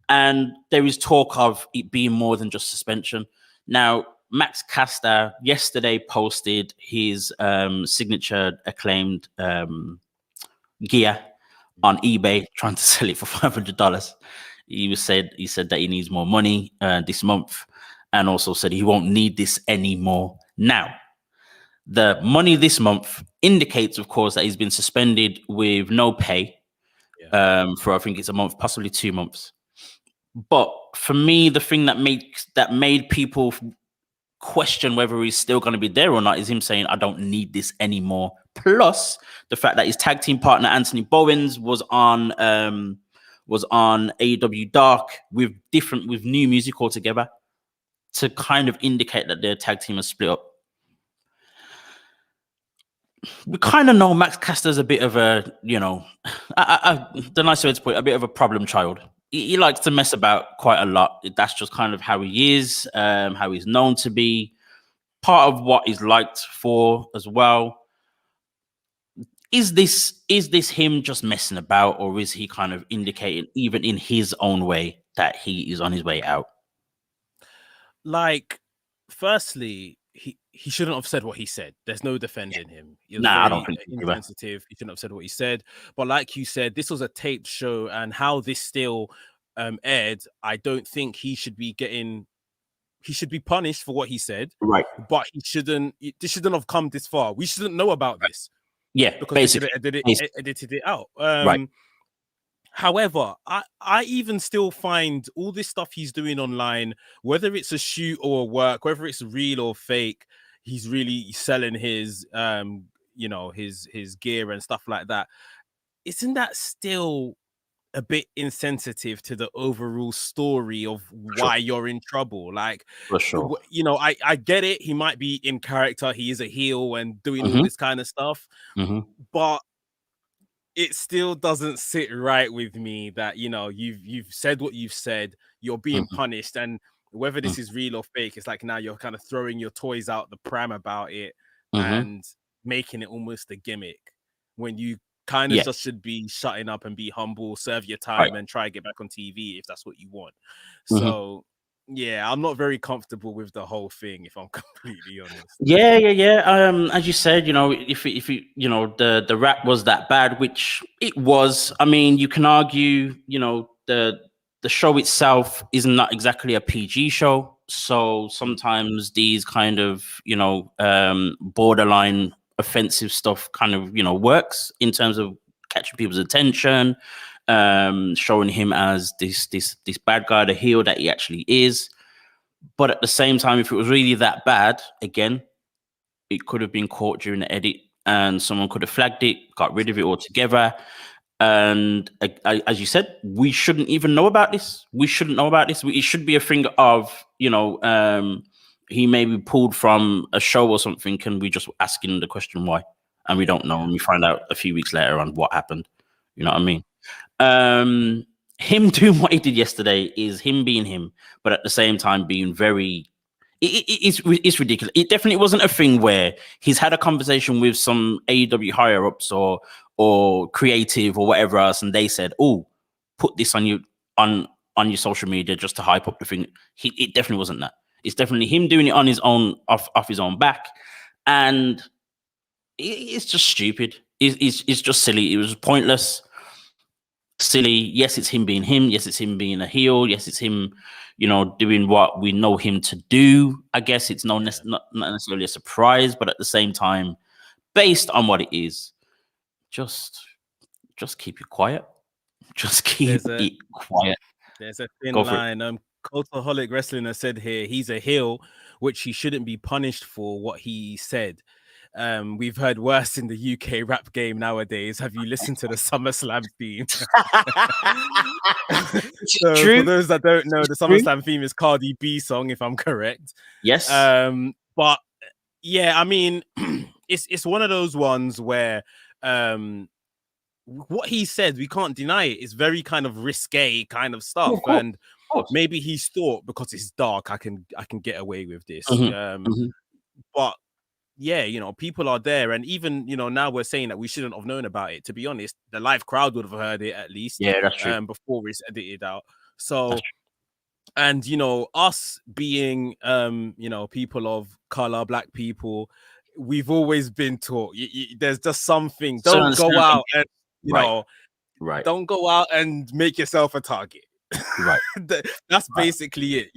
and there is talk of it being more than just suspension. Now, Max Caster yesterday posted his signature acclaimed gear on eBay, trying to sell it for $500. He said that he needs more money this month, and also said he won't need this anymore. Now, the money this month indicates, of course, that he's been suspended with no pay for, I think it's a month, possibly 2 months. But for me, the thing that made people question whether he's still going to be there or not is him saying, "I don't need this anymore." Plus the fact that his tag team partner Anthony Bowens was on AEW Dark with new music altogether, to kind of indicate that their tag team is split up. We kind of know Max Caster's a bit of a, the nice way to put it, a bit of a problem child. He likes to mess about quite a lot. That's just kind of how he is, how he's known to be. Part of what he's liked for as well. Is this him just messing about, or is he kind of indicating, even in his own way, that he is on his way out? Like, firstly, he shouldn't have said what he said. There's no defending him. I don't think insensitive. He shouldn't have said what he said. But like you said, this was a taped show, and how this still aired, I don't think he should be punished for what he said. Right. But this shouldn't have come this far. We shouldn't know about this. Yeah, because basically they edited it out. Right. However, I even still find all this stuff he's doing online, whether it's a shoot or a work, whether it's real or fake, he's really selling his his gear and stuff like that. Isn't that still a bit insensitive to the overall story of why you're in trouble? Like, for sure. I get it. He might be in character. He is a heel and doing all this kind of stuff, but it still doesn't sit right with me that, you've said what you've said, you're being punished, and whether this is real or fake, it's like now you're kind of throwing your toys out the pram about it and making it almost a gimmick, when you kind of just should be shutting up and be humble, serve your time, and try to get back on TV if that's what you want. So yeah, I'm not very comfortable with the whole thing, if I'm completely honest. Yeah. As you said, if the rap was that bad, which it was. I mean, you can argue, the show itself is not exactly a PG show, so sometimes these kind of borderline offensive stuff kind of works in terms of catching people's attention, showing him as this bad guy, the heel that he actually is. But at the same time, if it was really that bad, again, it could have been caught during the edit, and someone could have flagged it, got rid of it altogether. And as you said, we shouldn't even know about this. We shouldn't know about this. It should be a thing of, he may be pulled from a show or something. Can we just ask him the question why? And we don't know. And we find out a few weeks later on what happened. You know what I mean? Him doing what he did yesterday is him being him, but at the same time being very... It's ridiculous. It definitely wasn't a thing where he's had a conversation with some AEW higher ups or creative or whatever else, and they said, "Oh, put this on your social media just to hype up the thing." It definitely wasn't that. It's definitely him doing it on his own, off his own back, and it's just stupid. It's just silly. It was pointless. silly. Yes, it's him being him. Yes, it's him being a heel. Yes, it's him, doing what we know him to do. I guess it's not necessarily a surprise, but at the same time, based on what it is, just keep it quiet. Just keep it quiet. There's a thin line. Cultaholic Wrestling has said here he's a heel, which he shouldn't be punished for what he said. We've heard worse in the UK rap game nowadays. Have you listened to the SummerSlam theme? So, for those that don't know, the SummerSlam theme is Cardi B song, if I'm correct. Yes. But yeah, I mean, it's one of those ones where what he said, we can't deny it. It's very kind of risque kind of stuff, and maybe he's thought because it's dark, I can get away with this. But yeah, people are there, and even now we're saying that we shouldn't have known about it. To be honest, the live crowd would have heard it at least. Yeah, that's true. Before it's edited out. So, and us being people of color, black people, we've always been taught there's just something. Don't go out and don't go out and make yourself a target. Right. That's basically it.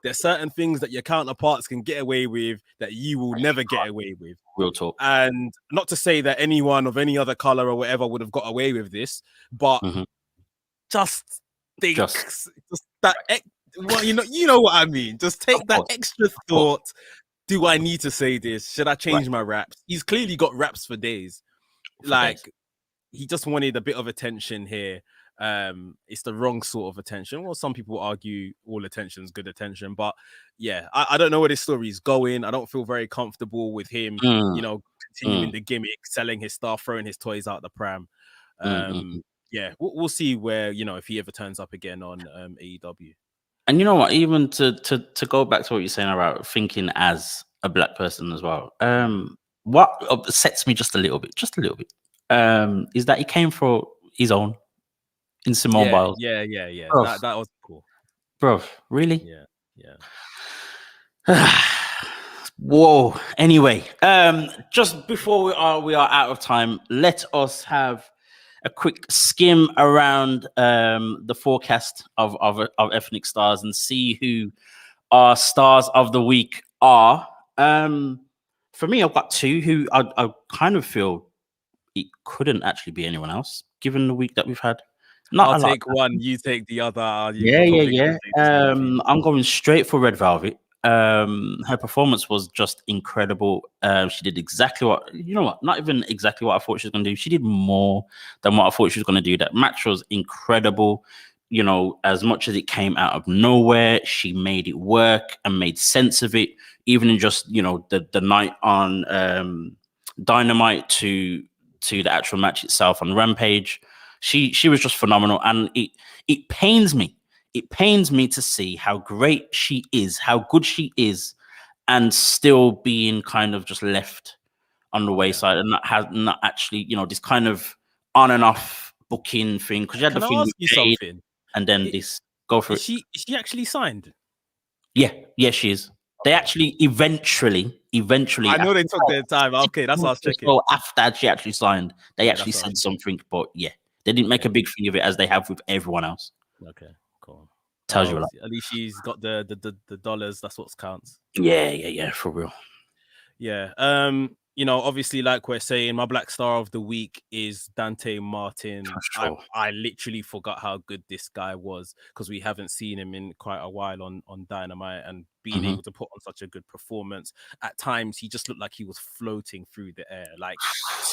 There's certain things that your counterparts can get away with that you will never get away with. Real talk. And not to say that anyone of any other color or whatever would have got away with this, but just think that. Well, you know what I mean. Just take that extra thought. Do I need to say this? Should I change my raps? He's clearly got raps for days. He just wanted a bit of attention here. It's the wrong sort of attention. Well, some people argue all attention is good attention, but yeah, I don't know where this story is going. I don't feel very comfortable with him, continuing the gimmick, selling his stuff, throwing his toys out the pram. Yeah, we'll see where if he ever turns up again on AEW. And you know what? Even to go back to what you're saying about thinking as a black person as well. What upsets me just a little bit, is that he came for his own in Simone Biles. Yeah. That was cool, bro. Really? Yeah. Whoa. Anyway, just before we are out of time, let us have a quick skim around the forecast of Ethnic Stars and see who our stars of the week are. For me, I've got two who I kind of feel it couldn't actually be anyone else, given the week that we've had. I'll take one, you take the other. Yeah. I'm going straight for Red Velvet. Her performance was just incredible. She did exactly what, not even exactly what I thought she was going to do. She did more than what I thought she was going to do. That match was incredible. As much as it came out of nowhere, she made it work and made sense of it, even in just, the night on Dynamite to the actual match itself on Rampage. She was just phenomenal, and it pains me. It pains me to see how great she is, how good she is, and still being kind of just left on the wayside and not actually, this kind of on and off booking thing. Because you had the thing with Jade, and then this go for it. Is she actually signed? Yeah, she is. They actually eventually. I know they took their time. Okay, that's what I was checking. So after she actually signed, they actually said something, but yeah, they didn't make a big thing of it as they have with everyone else. Okay, cool. Tells you a lot. At least she's got the dollars. That's what counts. Yeah, for real. Yeah. Obviously, like we're saying, my Black Star of the Week is Dante Martin. Sure. I literally forgot how good this guy was because we haven't seen him in quite a while on Dynamite, and being able to put on such a good performance. At times, he just looked like he was floating through the air. Like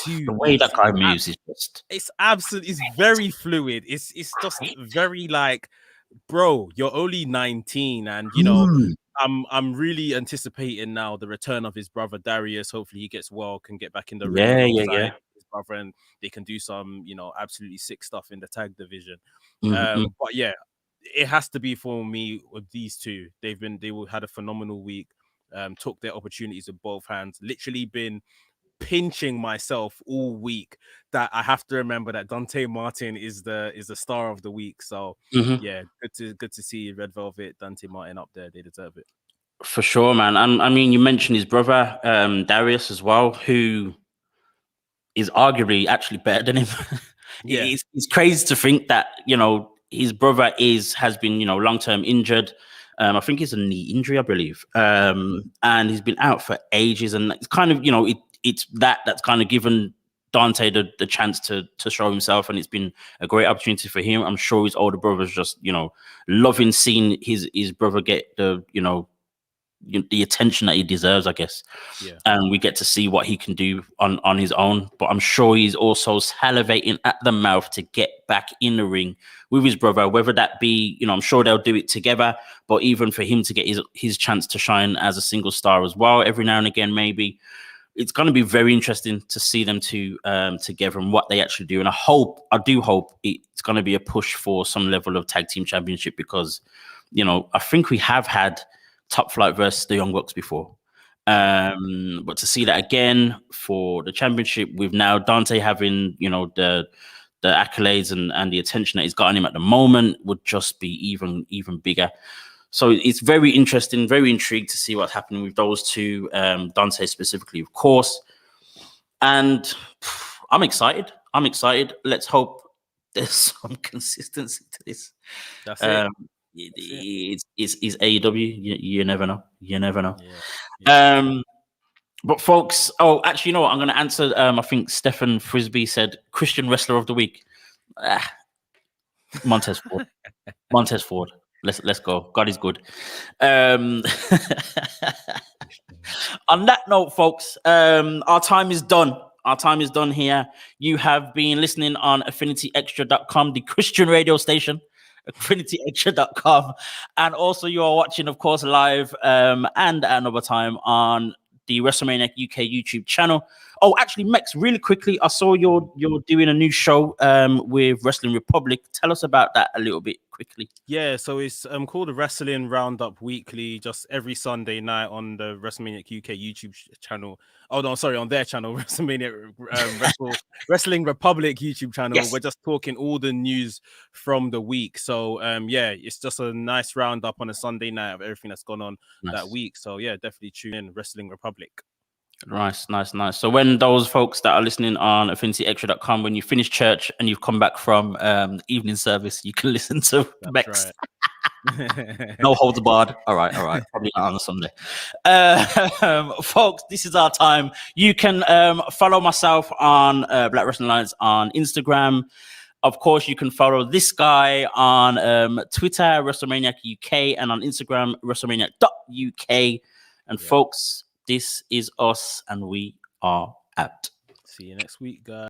the way that guy moves is just—it's absolutely. It's very fluid. It's just very like, bro, you're only 19, and I'm really anticipating now the return of his brother Darius. Hopefully he gets well, can get back in the ring. Yeah. His brother, and they can do some, absolutely sick stuff in the tag division. But yeah, it has to be for me with these two. They had a phenomenal week. Took their opportunities with both hands. Literally been pinching myself all week that I have to remember that Dante Martin is the star of the week. So yeah, good to see Red Velvet, Dante Martin up there. They deserve it for sure, man. And I mean, you mentioned his brother Darius as well, who is arguably actually better than him. Yeah. It's crazy to think that, you know, his brother has been, you know, long-term injured. I think it's a knee injury, I believe. And he's been out for ages. And it's kind of, you know, it's that's kind of given Dante the chance to show himself. And it's been a great opportunity for him. I'm sure his older brother's just, you know, loving seeing his brother get the attention that he deserves, I guess. Yeah. And we get to see what he can do on his own. But I'm sure he's also salivating at the mouth to get back in the ring with his brother, whether that be, you know, I'm sure they'll do it together, but even for him to get his chance to shine as a single star as well, every now and again, maybe. It's going to be very interesting to see them two together and what they actually do. And I do hope it's going to be a push for some level of tag team championship, because, you know, I think we have had Top Flight versus the Young Bucks before. But to see that again for the championship, with now Dante having, you know, the accolades and the attention that he's got on him at the moment, would just be even bigger. So it's very interesting, very intrigued to see what's happening with those two, Dante specifically, of course. And I'm excited. Let's hope there's some consistency to this. That's it. It's AEW. You never know. Yeah. But folks, actually, you know what? I'm going to answer. I think Stefan Frisbee said Christian Wrestler of the Week. Montez Ford. Let's go. God is good. On that note, folks, our time is done. Our time is done here. You have been listening on AffinityExtra.com, the Christian radio station. AffinityExtra.com, and also you are watching, of course, live and at another time on the WrestleManiac UK YouTube channel. Oh, actually, Mekz, really quickly, I saw you're doing a new show with Wrestling Republic. Tell us about that a little bit quickly. Yeah, so it's called the Wrestling Roundup Weekly, just every Sunday night on the WrestleManiac UK YouTube channel. Oh no, sorry, on their channel, Wrestling Republic YouTube channel. Yes. We're just talking all the news from the week. So yeah, it's just a nice roundup on a Sunday night of everything that's gone on that week. So yeah, definitely tune in, Wrestling Republic. Nice. So when those folks that are listening on AffinityExtra.com, when you finish church and you've come back from evening service, you can listen to Mekz. Right. No holds barred. All right. Probably not on a Sunday. Folks, this is our time. You can follow myself on Black Wrestling Alliance on Instagram. Of course, you can follow this guy on Twitter, WrestleManiac UK, and on Instagram, WrestleManiac.uk. And folks, this is us, and we are out. See you next week, guys.